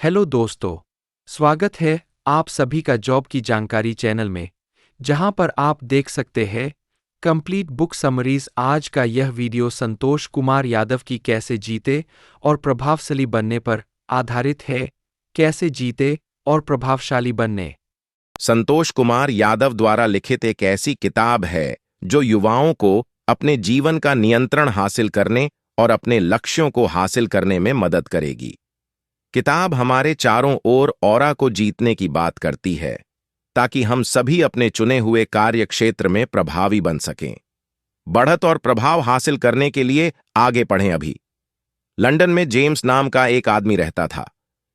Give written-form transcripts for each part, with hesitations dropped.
Hello दोस्तों, स्वागत है आप सभी का जॉब की जानकारी चैनल में, जहां पर आप देख सकते हैं कंप्लीट बुक समरीज। आज का यह वीडियो संतोष कुमार यादव की कैसे जीते और प्रभावशाली बनने पर आधारित है। कैसे जीते और प्रभावशाली बनने। संतोष कुमार यादव द्वारा लिखित एक ऐसी किताब है जो युवाओं को अपने जीवन का नियंत्रण हासिल करने और अपने लक्ष्यों को हासिल करने में मदद करेगी। किताब हमारे चारों ओर ऑरा को जीतने की बात करती है, ताकि हम सभी अपने चुने हुए कार्य क्षेत्र में प्रभावी बन सकें। बढ़त और प्रभाव हासिल करने के लिए आगे बढ़ें। अभी लंदन में जेम्स नाम का एक आदमी रहता था।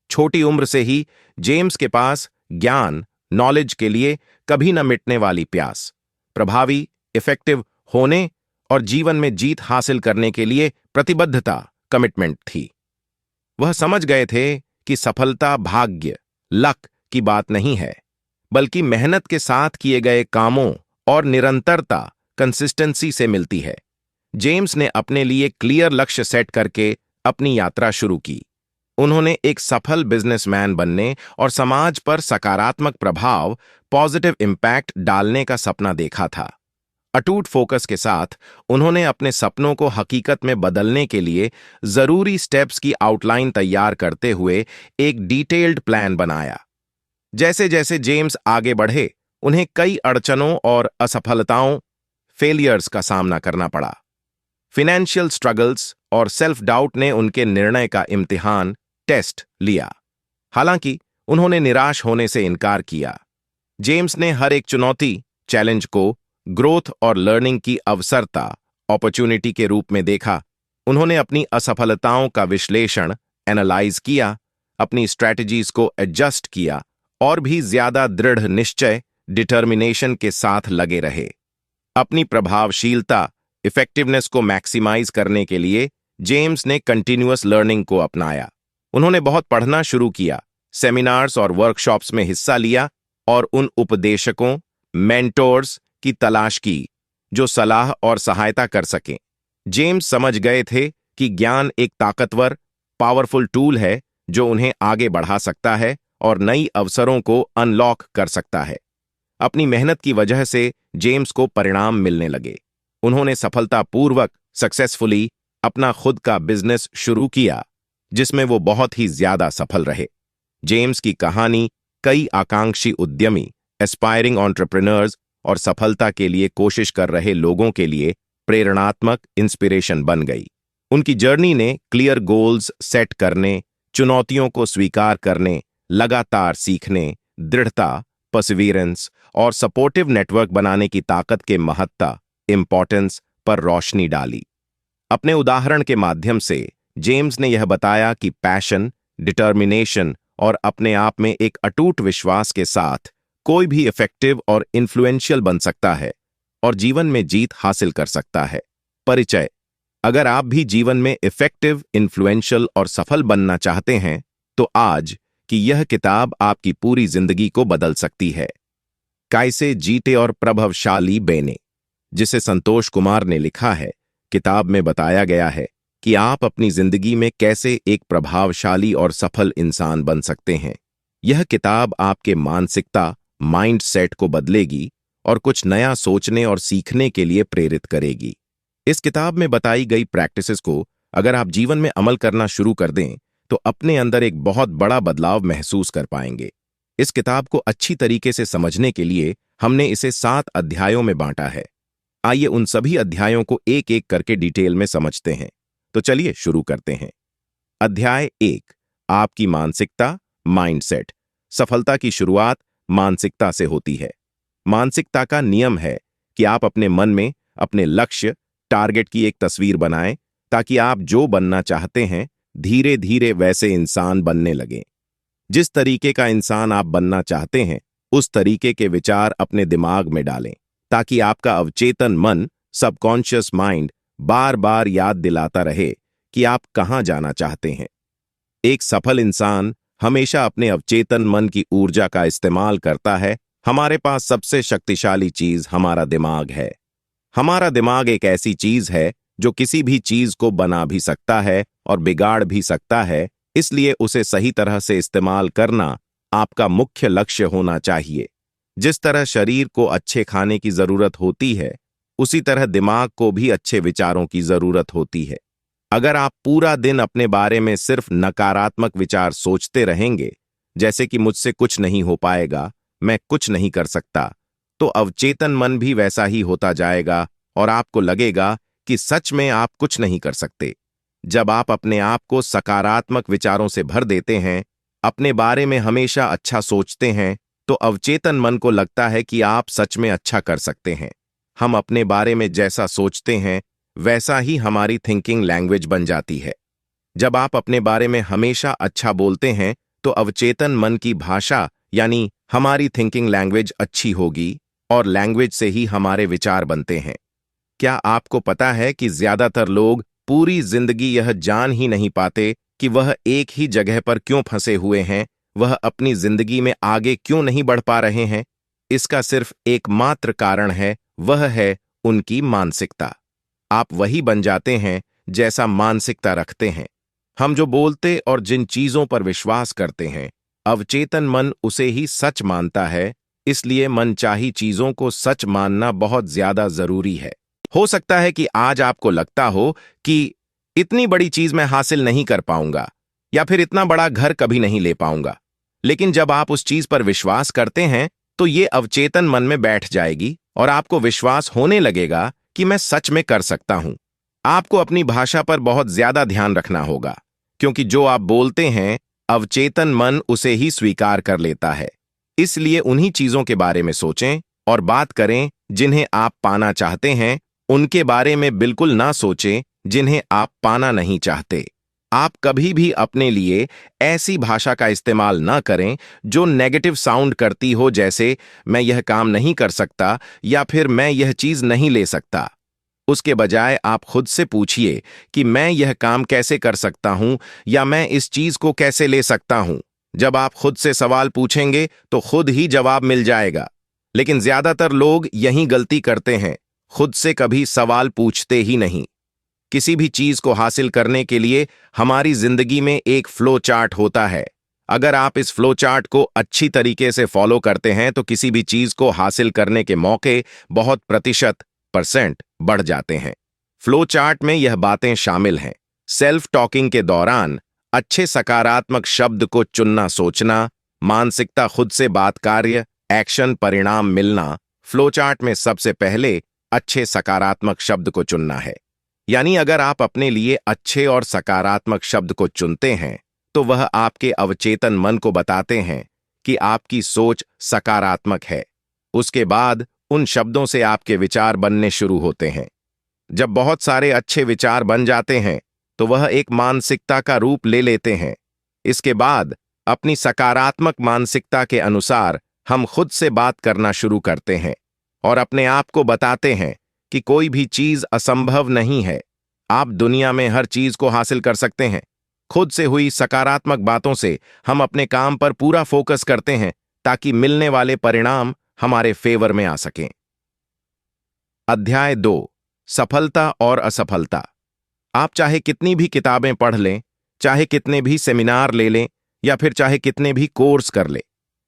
छोटी उम्र से ही जेम्स के पास ज्ञान, नॉलेज के लिए कभी न मिटने वाली प्यास, प्रभावी, इफेक्टिव होने और जीवन में जीत हासिल करने के लिए प्रतिबद्धता, कमिटमेंट थी। वह समझ गए थे कि सफलता भाग्य, लक की बात नहीं है, बल्कि मेहनत के साथ किए गए कामों और निरंतरता, कंसिस्टेंसी से मिलती है। जेम्स ने अपने लिए क्लियर लक्ष्य सेट करके अपनी यात्रा शुरू की। उन्होंने एक सफल बिजनेसमैन बनने और समाज पर सकारात्मक प्रभाव, पॉजिटिव इम्पैक्ट डालने का सपना देखा था। अटूट फोकस के साथ उन्होंने अपने सपनों को हकीकत में बदलने के लिए जरूरी स्टेप्स की आउटलाइन तैयार करते हुए एक डिटेल्ड प्लान बनाया। जैसे जैसे जेम्स आगे बढ़े, उन्हें कई अड़चनों और असफलताओं, फेलियर्स का सामना करना पड़ा। फिनेंशियल स्ट्रगल्स और सेल्फ डाउट ने उनके निर्णय का इम्तिहान, टेस्ट लिया। हालांकि उन्होंने निराश होने से इनकार किया। जेम्स ने हर एक चुनौती, चैलेंज को ग्रोथ और लर्निंग की अवसरता, अपॉर्चुनिटी के रूप में देखा। उन्होंने अपनी असफलताओं का विश्लेषण, एनालाइज किया, अपनी स्ट्रैटेजीज को एडजस्ट किया और भी ज्यादा दृढ़ निश्चय, डिटर्मिनेशन के साथ लगे रहे। अपनी प्रभावशीलता, इफेक्टिवनेस को मैक्सिमाइज करने के लिए जेम्स ने कंटिन्यूअस लर्निंग को अपनाया। उन्होंने बहुत पढ़ना शुरू किया, सेमिनार्स और वर्कशॉप्स में हिस्सा लिया और उन उपदेशकों, मेंटोर्स की तलाश की जो सलाह और सहायता कर सकें। जेम्स समझ गए थे कि ज्ञान एक ताकतवर, पावरफुल टूल है जो उन्हें आगे बढ़ा सकता है और नई अवसरों को अनलॉक कर सकता है। अपनी मेहनत की वजह से जेम्स को परिणाम मिलने लगे। उन्होंने सफलतापूर्वक, सक्सेसफुली अपना खुद का बिजनेस शुरू किया, जिसमें वो बहुत ही ज्यादा सफल रहे। जेम्स की कहानी कई आकांक्षी उद्यमी, एस्पायरिंग एंटरप्रेन्योर्स और सफलता के लिए कोशिश कर रहे लोगों के लिए प्रेरणात्मक इंस्पिरेशन बन गई। उनकी जर्नी ने क्लियर गोल्स सेट करने, चुनौतियों को स्वीकार करने, लगातार सीखने, दृढ़ता, परसिवियरेंस और सपोर्टिव नेटवर्क बनाने की ताकत के महत्ता, इंपॉर्टेंस पर रोशनी डाली। अपने उदाहरण के माध्यम से जेम्स ने यह बताया कि पैशन, डिटर्मिनेशन और अपने आप में एक अटूट विश्वास के साथ कोई भी इफेक्टिव और इन्फ्लुएंशियल बन सकता है और जीवन में जीत हासिल कर सकता है। परिचय: अगर आप भी जीवन में इफेक्टिव, इन्फ्लुएंशियल और सफल बनना चाहते हैं, तो आज की यह किताब आपकी पूरी जिंदगी को बदल सकती है। कैसे जीते और प्रभावशाली बने, जिसे संतोष कुमार ने लिखा है। किताब में बताया गया है कि आप अपनी जिंदगी में कैसे एक प्रभावशाली और सफल इंसान बन सकते हैं। यह किताब आपके मानसिकता, माइंड सेट को बदलेगी और कुछ नया सोचने और सीखने के लिए प्रेरित करेगी। इस किताब में बताई गई प्रैक्टिसेस को अगर आप जीवन में अमल करना शुरू कर दें, तो अपने अंदर एक बहुत बड़ा बदलाव महसूस कर पाएंगे। इस किताब को अच्छी तरीके से समझने के लिए हमने इसे 7 अध्यायों में बांटा है। आइए उन सभी अध्यायों को एक एक करके डिटेल में समझते हैं। तो चलिए शुरू करते हैं। अध्याय 1, आपकी मानसिकता, माइंडसेट। सफलता की शुरुआत मानसिकता से होती है। मानसिकता का नियम है कि आप अपने मन में अपने लक्ष्य, टारगेट की एक तस्वीर बनाएं, ताकि आप जो बनना चाहते हैं धीरे धीरे वैसे इंसान बनने लगें। जिस तरीके का इंसान आप बनना चाहते हैं, उस तरीके के विचार अपने दिमाग में डालें, ताकि आपका अवचेतन मन, सबकॉन्शियस माइंड बार बार याद दिलाता रहे कि आप कहां जाना चाहते हैं। एक सफल इंसान हमेशा अपने अवचेतन मन की ऊर्जा का इस्तेमाल करता है। हमारे पास सबसे शक्तिशाली चीज हमारा दिमाग है। हमारा दिमाग एक ऐसी चीज है जो किसी भी चीज को बना भी सकता है और बिगाड़ भी सकता है, इसलिए उसे सही तरह से इस्तेमाल करना आपका मुख्य लक्ष्य होना चाहिए। जिस तरह शरीर को अच्छे खाने की जरूरत होती है, उसी तरह दिमाग को भी अच्छे विचारों की जरूरत होती है। अगर आप पूरा दिन अपने बारे में सिर्फ नकारात्मक विचार सोचते रहेंगे, जैसे कि मुझसे कुछ नहीं हो पाएगा, मैं कुछ नहीं कर सकता, तो अवचेतन मन भी वैसा ही होता जाएगा और आपको लगेगा कि सच में आप कुछ नहीं कर सकते। जब आप अपने आप को सकारात्मक विचारों से भर देते हैं, अपने बारे में हमेशा अच्छा सोचते हैं, तो अवचेतन मन को लगता है कि आप सच में अच्छा कर सकते हैं। हम अपने बारे में जैसा सोचते हैं, वैसा ही हमारी थिंकिंग लैंग्वेज बन जाती है। जब आप अपने बारे में हमेशा अच्छा बोलते हैं, तो अवचेतन मन की भाषा यानी हमारी थिंकिंग लैंग्वेज अच्छी होगी और लैंग्वेज से ही हमारे विचार बनते हैं। क्या आपको पता है कि ज्यादातर लोग पूरी जिंदगी यह जान ही नहीं पाते कि वह एक ही जगह पर क्यों फंसे हुए हैं, वह अपनी जिंदगी में आगे क्यों नहीं बढ़ पा रहे हैं? इसका सिर्फ एकमात्र कारण है, वह है उनकी मानसिकता। आप वही बन जाते हैं जैसा मानसिकता रखते हैं। हम जो बोलते और जिन चीजों पर विश्वास करते हैं, अवचेतन मन उसे ही सच मानता है। इसलिए मनचाही चीजों को सच मानना बहुत ज्यादा जरूरी है। हो सकता है कि आज आपको लगता हो कि इतनी बड़ी चीज मैं हासिल नहीं कर पाऊंगा या फिर इतना बड़ा घर कभी नहीं ले पाऊंगा, लेकिन जब आप उस चीज पर विश्वास करते हैं, तो ये अवचेतन मन में बैठ जाएगी और आपको विश्वास होने लगेगा कि मैं सच में कर सकता हूं। आपको अपनी भाषा पर बहुत ज्यादा ध्यान रखना होगा, क्योंकि जो आप बोलते हैं, अवचेतन मन उसे ही स्वीकार कर लेता है। इसलिए उन्हीं चीजों के बारे में सोचें और बात करें जिन्हें आप पाना चाहते हैं। उनके बारे में बिल्कुल ना सोचें जिन्हें आप पाना नहीं चाहते। आप कभी भी अपने लिए ऐसी भाषा का इस्तेमाल ना करें जो नेगेटिव साउंड करती हो, जैसे मैं यह काम नहीं कर सकता या फिर मैं यह चीज नहीं ले सकता। उसके बजाय आप खुद से पूछिए कि मैं यह काम कैसे कर सकता हूं या मैं इस चीज को कैसे ले सकता हूं। जब आप खुद से सवाल पूछेंगे तो खुद ही जवाब मिल जाएगा। लेकिन ज्यादातर लोग यही गलती करते हैं, खुद से कभी सवाल पूछते ही नहीं। किसी भी चीज को हासिल करने के लिए हमारी जिंदगी में एक फ्लो चार्ट होता है। अगर आप इस फ्लो चार्ट को अच्छी तरीके से फॉलो करते हैं, तो किसी भी चीज को हासिल करने के मौके बहुत % बढ़ जाते हैं। फ्लो चार्ट में यह बातें शामिल हैं: सेल्फ टॉकिंग के दौरान अच्छे सकारात्मक शब्द को चुनना, सोचना, मानसिकता, खुद से बात, कार्य, एक्शन, परिणाम मिलना। फ्लो चार्ट में सबसे पहले अच्छे सकारात्मक शब्द को चुनना है। यानी अगर आप अपने लिए अच्छे और सकारात्मक शब्द को चुनते हैं, तो वह आपके अवचेतन मन को बताते हैं कि आपकी सोच सकारात्मक है। उसके बाद उन शब्दों से आपके विचार बनने शुरू होते हैं। जब बहुत सारे अच्छे विचार बन जाते हैं, तो वह एक मानसिकता का रूप ले लेते हैं। इसके बाद अपनी सकारात्मक मानसिकता के अनुसार हम खुद से बात करना शुरू करते हैं और अपने आप को बताते हैं कि कोई भी चीज असंभव नहीं है। आप दुनिया में हर चीज को हासिल कर सकते हैं। खुद से हुई सकारात्मक बातों से हम अपने काम पर पूरा फोकस करते हैं, ताकि मिलने वाले परिणाम हमारे फेवर में आ सकें। अध्याय 2: सफलता और असफलता। आप चाहे कितनी भी किताबें पढ़ लें, चाहे कितने भी सेमिनार ले लें या फिर चाहे कितने भी कोर्स कर लें,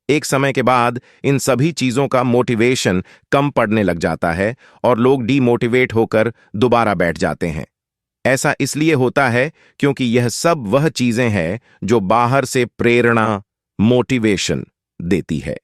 एक समय के बाद इन सभी चीजों का मोटिवेशन कम पड़ने लग जाता है और लोग डीमोटिवेट होकर दोबारा बैठ जाते हैं। ऐसा इसलिए होता है क्योंकि यह सब वह चीजें हैं जो बाहर से प्रेरणा, मोटिवेशन देती है।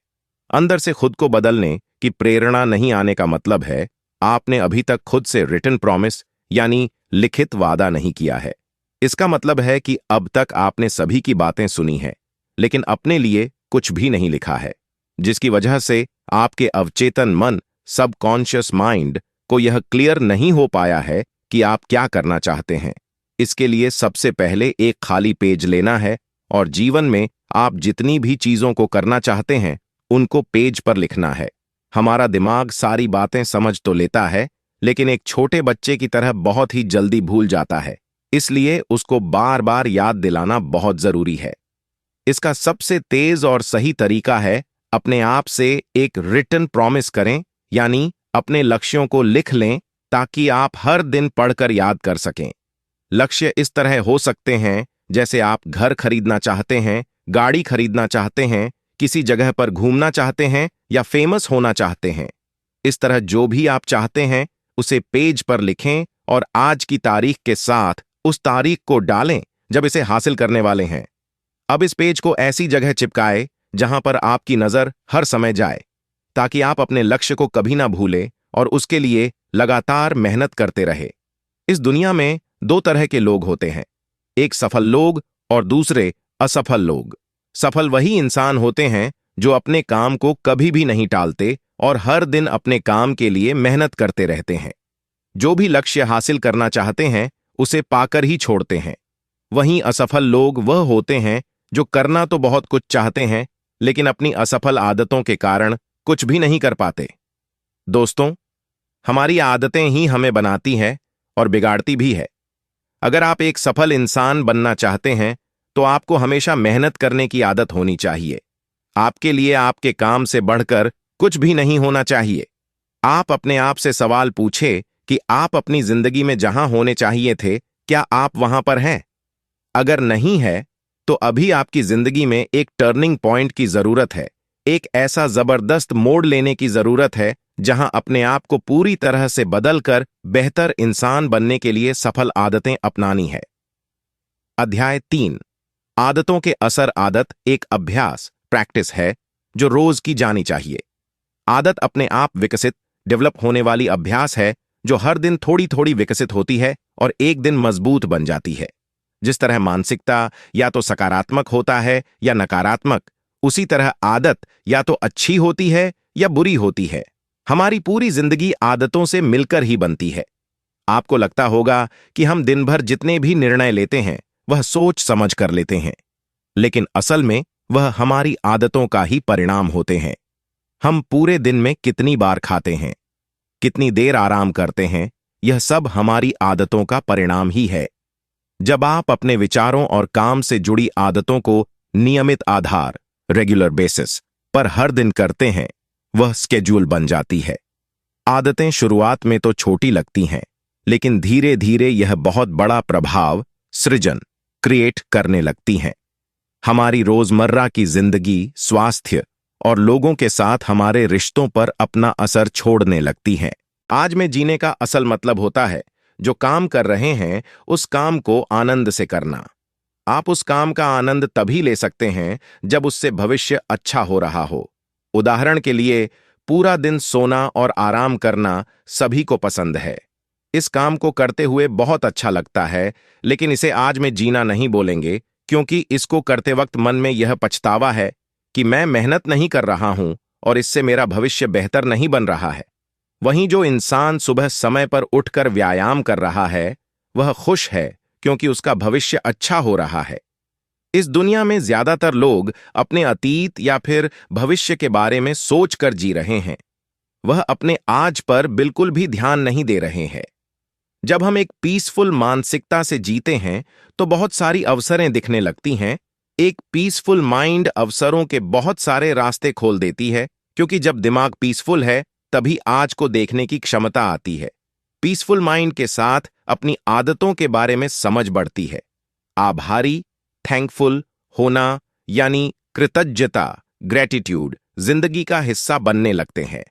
अंदर से खुद को बदलने की प्रेरणा नहीं आने का मतलब है आपने अभी तक खुद से रिटन प्रॉमिस यानी लिखित वादा नहीं किया है। इसका मतलब है कि अब तक आपने सभी की बातें सुनी हैं, लेकिन अपने लिए कुछ भी नहीं लिखा है, जिसकी वजह से आपके अवचेतन मन, सबकॉन्शियस माइंड को यह क्लियर नहीं हो पाया है कि आप क्या करना चाहते हैं। इसके लिए सबसे पहले एक खाली पेज लेना है और जीवन में आप जितनी भी चीजों को करना चाहते हैं, उनको पेज पर लिखना है। हमारा दिमाग सारी बातें समझ तो लेता है, लेकिन एक छोटे बच्चे की तरह बहुत ही जल्दी भूल जाता है। इसलिए उसको बार बार याद दिलाना बहुत जरूरी है। इसका सबसे तेज और सही तरीका है अपने आप से एक रिटन प्रॉमिस करें, यानी अपने लक्ष्यों को लिख लें ताकि आप हर दिन पढ़कर याद कर सकें। लक्ष्य इस तरह हो सकते हैं जैसे आप घर खरीदना चाहते हैं, गाड़ी खरीदना चाहते हैं, किसी जगह पर घूमना चाहते हैं या फेमस होना चाहते हैं। इस तरह जो भी आप चाहते हैं उसे पेज पर लिखें और आज की तारीख के साथ उस तारीख को डालें जब इसे हासिल करने वाले हैं। अब इस पेज को ऐसी जगह चिपकाएं जहां पर आपकी नजर हर समय जाए, ताकि आप अपने लक्ष्य को कभी ना भूलें और उसके लिए लगातार मेहनत करते रहे। इस दुनिया में दो तरह के लोग होते हैं, एक सफल लोग और दूसरे असफल लोग। सफल वही इंसान होते हैं जो अपने काम को कभी भी नहीं टालते और हर दिन अपने काम के लिए मेहनत करते रहते हैं। जो भी लक्ष्य हासिल करना चाहते हैं उसे पाकर ही छोड़ते हैं। वहीं असफल लोग वह होते हैं जो करना तो बहुत कुछ चाहते हैं लेकिन अपनी असफल आदतों के कारण कुछ भी नहीं कर पाते। दोस्तों, हमारी आदतें ही हमें बनाती हैं और बिगाड़ती भी है। अगर आप एक सफल इंसान बनना चाहते हैं तो आपको हमेशा मेहनत करने की आदत होनी चाहिए। आपके लिए आपके काम से बढ़कर कुछ भी नहीं होना चाहिए। आप अपने आप से सवाल पूछे कि आप अपनी जिंदगी में जहां होने चाहिए थे, क्या आप वहां पर हैं? अगर नहीं है तो अभी आपकी जिंदगी में एक टर्निंग पॉइंट की जरूरत है। एक ऐसा जबरदस्त मोड़ लेने की जरूरत है जहां अपने आप को पूरी तरह से बदलकर बेहतर इंसान बनने के लिए सफल आदतें अपनानी है। अध्याय 3। आदतों के असर। आदत एक अभ्यास, प्रैक्टिस है जो रोज की जानी चाहिए। आदत अपने आप विकसित, डेवलप होने वाली अभ्यास है जो हर दिन थोड़ी थोड़ी विकसित होती है और एक दिन मजबूत बन जाती है। जिस तरह मानसिकता या तो सकारात्मक होता है या नकारात्मक, उसी तरह आदत या तो अच्छी होती है या बुरी होती है। हमारी पूरी जिंदगी आदतों से मिलकर ही बनती है। आपको लगता होगा कि हम दिन भर जितने भी निर्णय लेते हैं वह सोच समझ कर लेते हैं, लेकिन असल में वह हमारी आदतों का ही परिणाम होते हैं। हम पूरे दिन में कितनी बार खाते हैं, कितनी देर आराम करते हैं, यह सब हमारी आदतों का परिणाम ही है। जब आप अपने विचारों और काम से जुड़ी आदतों को नियमित आधार, रेगुलर बेसिस पर हर दिन करते हैं, वह स्केड्यूल बन जाती है। आदतें शुरुआत में तो छोटी लगती हैं, लेकिन धीरे धीरे यह बहुत बड़ा प्रभाव सृजन, क्रिएट करने लगती हैं। हमारी रोजमर्रा की जिंदगी, स्वास्थ्य और लोगों के साथ हमारे रिश्तों पर अपना असर छोड़ने लगती हैं। आज में जीने का असल मतलब होता है जो काम कर रहे हैं उस काम को आनंद से करना। आप उस काम का आनंद तभी ले सकते हैं जब उससे भविष्य अच्छा हो रहा हो। उदाहरण के लिए, पूरा दिन सोना और आराम करना सभी को पसंद है। इस काम को करते हुए बहुत अच्छा लगता है, लेकिन इसे आज में जीना नहीं बोलेंगे, क्योंकि इसको करते वक्त मन में यह पछतावा है कि मैं मेहनत नहीं कर रहा हूं और इससे मेरा भविष्य बेहतर नहीं बन रहा है। वहीं जो इंसान सुबह समय पर उठकर व्यायाम कर रहा है, वह खुश है क्योंकि उसका भविष्य अच्छा हो रहा है। इस दुनिया में ज्यादातर लोग अपने अतीत या फिर भविष्य के बारे में सोचकर जी रहे हैं। वह अपने आज पर बिल्कुल भी ध्यान नहीं दे रहे हैं। जब हम एक पीसफुल मानसिकता से जीते हैं तो बहुत सारी अवसरें दिखने लगती हैं। एक पीसफुल माइंड अवसरों के बहुत सारे रास्ते खोल देती है, क्योंकि जब दिमाग पीसफुल है तभी आज को देखने की क्षमता आती है। पीसफुल माइंड के साथ अपनी आदतों के बारे में समझ बढ़ती है। आभारी, थैंकफुल होना यानी कृतज्ञता, ग्रेटिट्यूड जिंदगी का हिस्सा बनने लगते हैं।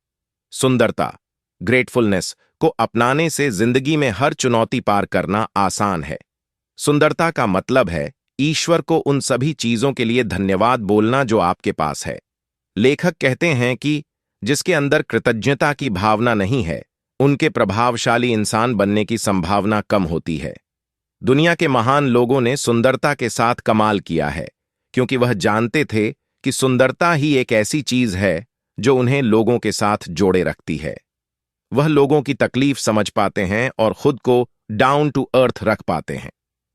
सुंदरता, ग्रेटफुलनेस को अपनाने से जिंदगी में हर चुनौती पार करना आसान है। सुंदरता का मतलब है ईश्वर को उन सभी चीजों के लिए धन्यवाद बोलना जो आपके पास है। लेखक कहते हैं कि जिसके अंदर कृतज्ञता की भावना नहीं है, उनके प्रभावशाली इंसान बनने की संभावना कम होती है। दुनिया के महान लोगों ने सुंदरता के साथ कमाल किया है, क्योंकि वह जानते थे कि सुंदरता ही एक ऐसी चीज है जो उन्हें लोगों के साथ जोड़े रखती है। वह लोगों की तकलीफ समझ पाते हैं और खुद को डाउन टू अर्थ रख पाते हैं।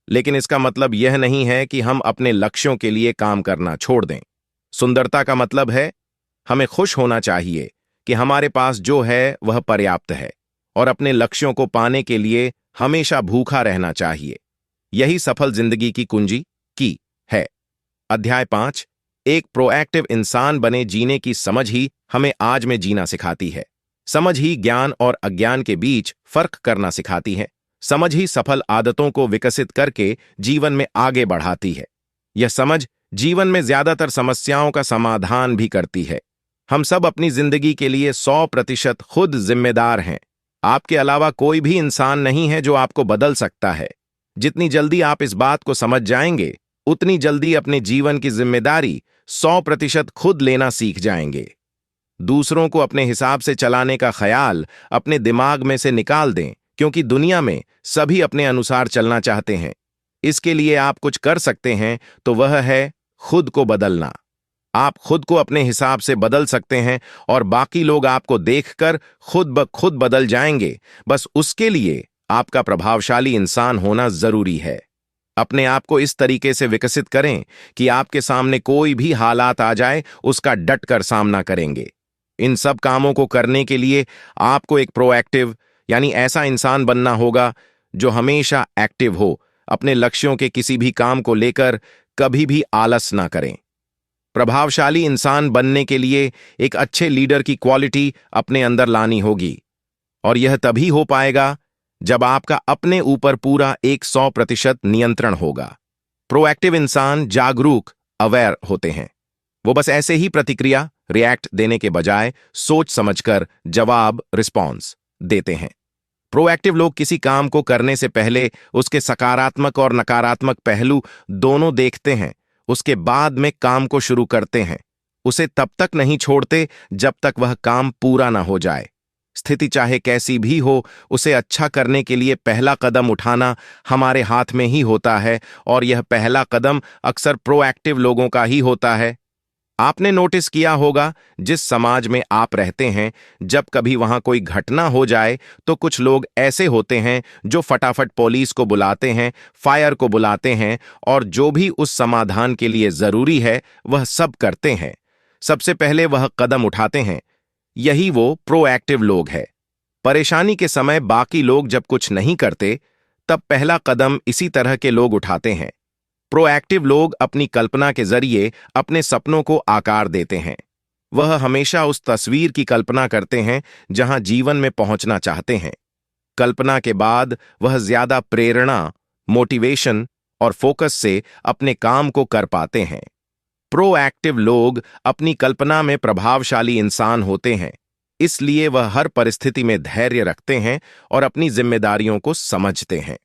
लेकिन इसका मतलब यह नहीं है कि हम अपने लक्ष्यों के लिए काम करना छोड़ दें। सुंदरता का मतलब है हमें खुश होना चाहिए कि हमारे पास जो है वह पर्याप्त है और अपने लक्ष्यों को पाने के लिए हमेशा भूखा रहना चाहिए। यही सफल जिंदगी की कुंजी की है। अध्याय 5। एक प्रोएक्टिव इंसान बने जीने की समझ ही हमें आज में जीना सिखाती है। समझ ही ज्ञान और अज्ञान के बीच फर्क करना सिखाती है। समझ ही सफल आदतों को विकसित करके जीवन में आगे बढ़ाती है। यह समझ जीवन में ज्यादातर समस्याओं का समाधान भी करती है। हम सब अपनी जिंदगी के लिए 100% खुद जिम्मेदार हैं। आपके अलावा कोई भी इंसान नहीं है जो आपको बदल सकता है। जितनी जल्दी आप इस बात को समझ जाएंगे, उतनी जल्दी अपने जीवन की जिम्मेदारी 100% खुद लेना सीख जाएंगे। दूसरों को अपने हिसाब से चलाने का ख्याल अपने दिमाग में से निकाल दें, क्योंकि दुनिया में सभी अपने अनुसार चलना चाहते हैं। इसके लिए आप कुछ कर सकते हैं तो वह है खुद को बदलना। आप खुद को अपने हिसाब से बदल सकते हैं और बाकी लोग आपको देखकर खुद ब खुद बदल जाएंगे। बस उसके लिए आपका प्रभावशाली इंसान होना जरूरी है। अपने आप को इस तरीके से विकसित करें कि आपके सामने कोई भी हालात आ जाए, उसका डट कर सामना करेंगे। इन सब कामों को करने के लिए आपको एक प्रोएक्टिव यानी ऐसा इंसान बनना होगा जो हमेशा एक्टिव हो, अपने लक्ष्यों के किसी भी काम को लेकर कभी भी आलस ना करें। प्रभावशाली इंसान बनने के लिए एक अच्छे लीडर की क्वालिटी अपने अंदर लानी होगी, और यह तभी हो पाएगा जब आपका अपने ऊपर पूरा 100% नियंत्रण होगा। प्रोएक्टिव इंसान जागरूक, अवेयर होते हैं। वो बस ऐसे ही प्रतिक्रिया रिएक्ट देने के बजाय सोच समझकर जवाब रिस्पॉन्स देते हैं। प्रोएक्टिव लोग किसी काम को करने से पहले उसके सकारात्मक और नकारात्मक पहलू दोनों देखते हैं, उसके बाद में काम को शुरू करते हैं। उसे तब तक नहीं छोड़ते जब तक वह काम पूरा ना हो जाए। स्थिति चाहे कैसी भी हो, उसे अच्छा करने के लिए पहला कदम उठाना हमारे हाथ में ही होता है, और यह पहला कदम अक्सर प्रोएक्टिव लोगों का ही होता है। आपने नोटिस किया होगा, जिस समाज में आप रहते हैं, जब कभी वहां कोई घटना हो जाए तो कुछ लोग ऐसे होते हैं जो फटाफट पुलिस को बुलाते हैं, फायर को बुलाते हैं, और जो भी उस समाधान के लिए जरूरी है वह सब करते हैं। सबसे पहले वह कदम उठाते हैं। यही वो प्रोएक्टिव लोग हैं। परेशानी के समय बाकी लोग जब कुछ नहीं करते, तब पहला कदम इसी तरह के लोग उठाते हैं। प्रोएक्टिव लोग अपनी कल्पना के जरिए अपने सपनों को आकार देते हैं। वह हमेशा उस तस्वीर की कल्पना करते हैं जहां जीवन में पहुंचना चाहते हैं। कल्पना के बाद वह ज्यादा प्रेरणा, मोटिवेशन और फोकस से अपने काम को कर पाते हैं। प्रोएक्टिव लोग अपनी कल्पना में प्रभावशाली इंसान होते हैं, इसलिए वह हर परिस्थिति में धैर्य रखते हैं और अपनी जिम्मेदारियों को समझते हैं।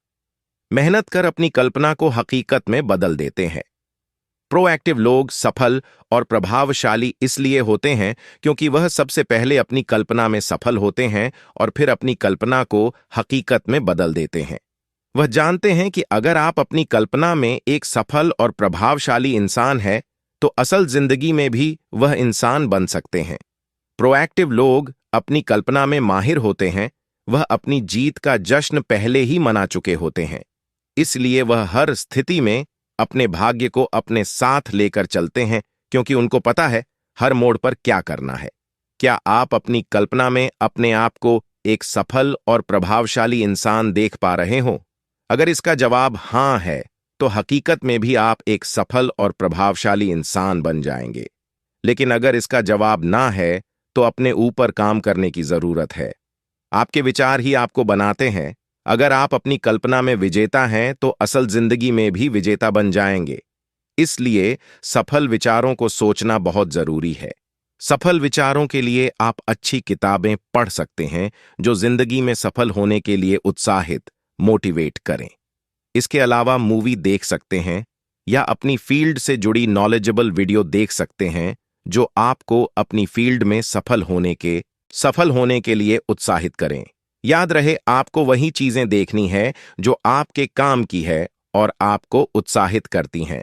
मेहनत कर अपनी कल्पना को हकीकत में बदल देते हैं। प्रोएक्टिव लोग सफल और प्रभावशाली इसलिए होते हैं क्योंकि वह सबसे पहले अपनी कल्पना में सफल होते हैं और फिर अपनी कल्पना को हकीकत में बदल देते हैं। वह जानते हैं कि अगर आप अपनी कल्पना में एक सफल और प्रभावशाली इंसान है, तो असल जिंदगी में भी वह इंसान बन सकते हैं। प्रोएक्टिव लोग अपनी कल्पना में माहिर होते हैं। वह अपनी जीत का जश्न पहले ही मना चुके होते हैं, इसलिए वह हर स्थिति में अपने भाग्य को अपने साथ लेकर चलते हैं, क्योंकि उनको पता है हर मोड़ पर क्या करना है। क्या आप अपनी कल्पना में अपने आप को एक सफल और प्रभावशाली इंसान देख पा रहे हो? अगर इसका जवाब हां है, तो हकीकत में भी आप एक सफल और प्रभावशाली इंसान बन जाएंगे। लेकिन अगर इसका जवाब ना है, तो अपने ऊपर काम करने की जरूरत है। आपके विचार ही आपको बनाते हैं। अगर आप अपनी कल्पना में विजेता हैं, तो असल जिंदगी में भी विजेता बन जाएंगे। इसलिए सफल विचारों को सोचना बहुत जरूरी है। सफल विचारों के लिए आप अच्छी किताबें पढ़ सकते हैं जो जिंदगी में सफल होने के लिए उत्साहित, मोटिवेट करें। इसके अलावा मूवी देख सकते हैं या अपनी फील्ड से जुड़ी नॉलेजेबल वीडियो देख सकते हैं जो आपको अपनी फील्ड में सफल होने के लिए उत्साहित करें। याद रहे, आपको वही चीजें देखनी है जो आपके काम की है और आपको उत्साहित करती हैं।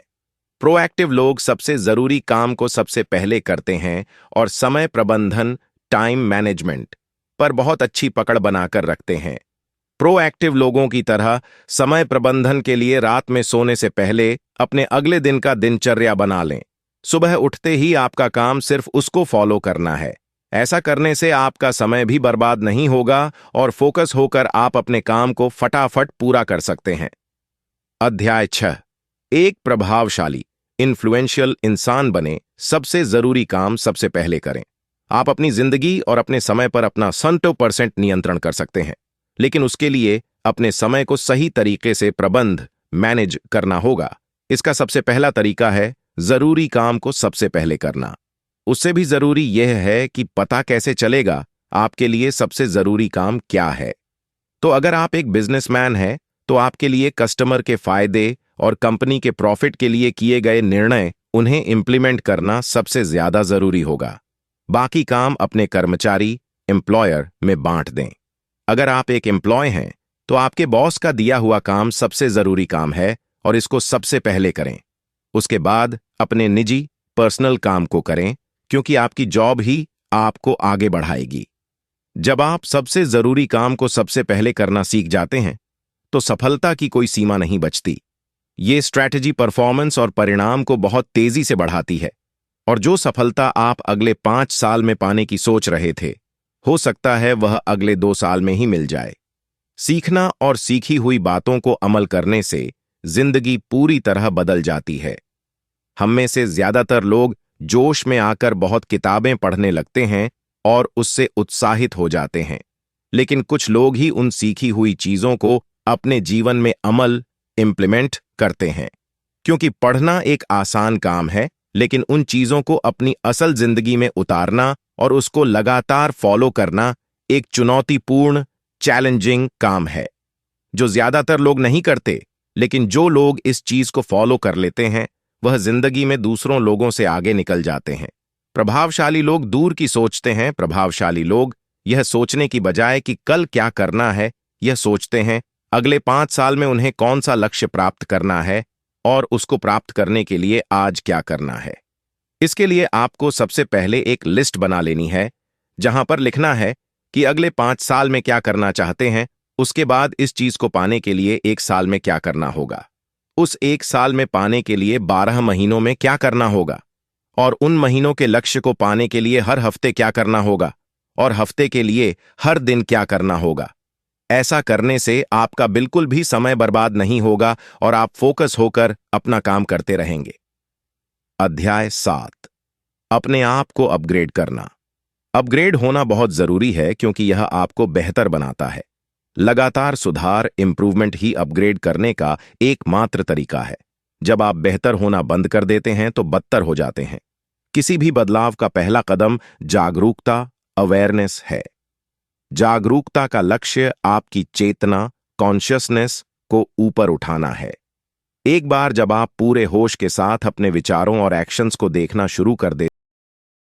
प्रोएक्टिव लोग सबसे जरूरी काम को सबसे पहले करते हैं और समय प्रबंधन, टाइम मैनेजमेंट पर बहुत अच्छी पकड़ बनाकर रखते हैं। प्रोएक्टिव लोगों की तरह समय प्रबंधन के लिए रात में सोने से पहले अपने अगले दिन का दिनचर्या बना लें। सुबह उठते ही आपका काम सिर्फ उसको फॉलो करना है। ऐसा करने से आपका समय भी बर्बाद नहीं होगा और फोकस होकर आप अपने काम को फटाफट पूरा कर सकते हैं। अध्याय 6, एक प्रभावशाली, इन्फ्लुएंशियल इंसान बने। सबसे जरूरी काम सबसे पहले करें। आप अपनी जिंदगी और अपने समय पर अपना 100% नियंत्रण कर सकते हैं, लेकिन उसके लिए अपने समय को सही तरीके से मैनेज करना होगा। इसका सबसे पहला तरीका है जरूरी काम को सबसे पहले करना। उससे भी जरूरी यह है कि पता कैसे चलेगा आपके लिए सबसे जरूरी काम क्या है। तो अगर आप एक बिजनेसमैन हैं, तो आपके लिए कस्टमर के फायदे और कंपनी के प्रॉफिट के लिए किए गए निर्णय उन्हें इंप्लीमेंट करना सबसे ज्यादा जरूरी होगा। बाकी काम अपने कर्मचारी एम्प्लॉयर में बांट दें। अगर आप एक एम्प्लॉय हैं, तो आपके बॉस का दिया हुआ काम सबसे जरूरी काम है और इसको सबसे पहले करें। उसके बाद अपने निजी पर्सनल काम को करें, क्योंकि आपकी जॉब ही आपको आगे बढ़ाएगी। जब आप सबसे जरूरी काम को सबसे पहले करना सीख जाते हैं, तो सफलता की कोई सीमा नहीं बचती। ये स्ट्रैटेजी परफॉर्मेंस और परिणाम को बहुत तेजी से बढ़ाती है, और जो सफलता आप अगले 5 साल में पाने की सोच रहे थे, हो सकता है वह अगले 2 साल में ही मिल जाए। सीखना और सीखी हुई बातों को अमल करने से जिंदगी पूरी तरह बदल जाती है। हम में से ज्यादातर लोग जोश में आकर बहुत किताबें पढ़ने लगते हैं और उससे उत्साहित हो जाते हैं, लेकिन कुछ लोग ही उन सीखी हुई चीजों को अपने जीवन में इम्प्लीमेंट करते हैं। क्योंकि पढ़ना एक आसान काम है, लेकिन उन चीजों को अपनी असल जिंदगी में उतारना और उसको लगातार फॉलो करना एक चुनौतीपूर्ण चैलेंजिंग काम है, जो ज्यादातर लोग नहीं करते। लेकिन जो लोग इस चीज को फॉलो कर लेते हैं, वह जिंदगी में दूसरों लोगों से आगे निकल जाते हैं। प्रभावशाली लोग दूर की सोचते हैं। प्रभावशाली लोग यह सोचने की बजाय कि कल क्या करना है, यह सोचते हैं अगले 5 साल में उन्हें कौन सा लक्ष्य प्राप्त करना है और उसको प्राप्त करने के लिए आज क्या करना है। इसके लिए आपको सबसे पहले एक लिस्ट बना लेनी है, जहां पर लिखना है कि अगले 5 साल में क्या करना चाहते हैं, उसके बाद इस चीज को पाने के लिए 1 साल में क्या करना होगा, उस 1 साल में पाने के लिए 12 महीनों में क्या करना होगा, और उन महीनों के लक्ष्य को पाने के लिए हर हफ्ते क्या करना होगा, और हफ्ते के लिए हर दिन क्या करना होगा। ऐसा करने से आपका बिल्कुल भी समय बर्बाद नहीं होगा और आप फोकस होकर अपना काम करते रहेंगे। अध्याय 7, अपने आप को अपग्रेड करना। अपग्रेड होना बहुत जरूरी है, क्योंकि यह आपको बेहतर बनाता है। लगातार सुधार इंप्रूवमेंट ही अपग्रेड करने का एकमात्र तरीका है। जब आप बेहतर होना बंद कर देते हैं, तो बदतर हो जाते हैं। किसी भी बदलाव का पहला कदम जागरूकता अवेयरनेस है। जागरूकता का लक्ष्य आपकी चेतना कॉन्शियसनेस को ऊपर उठाना है। एक बार जब आप पूरे होश के साथ अपने विचारों और एक्शंस को देखना शुरू कर दें,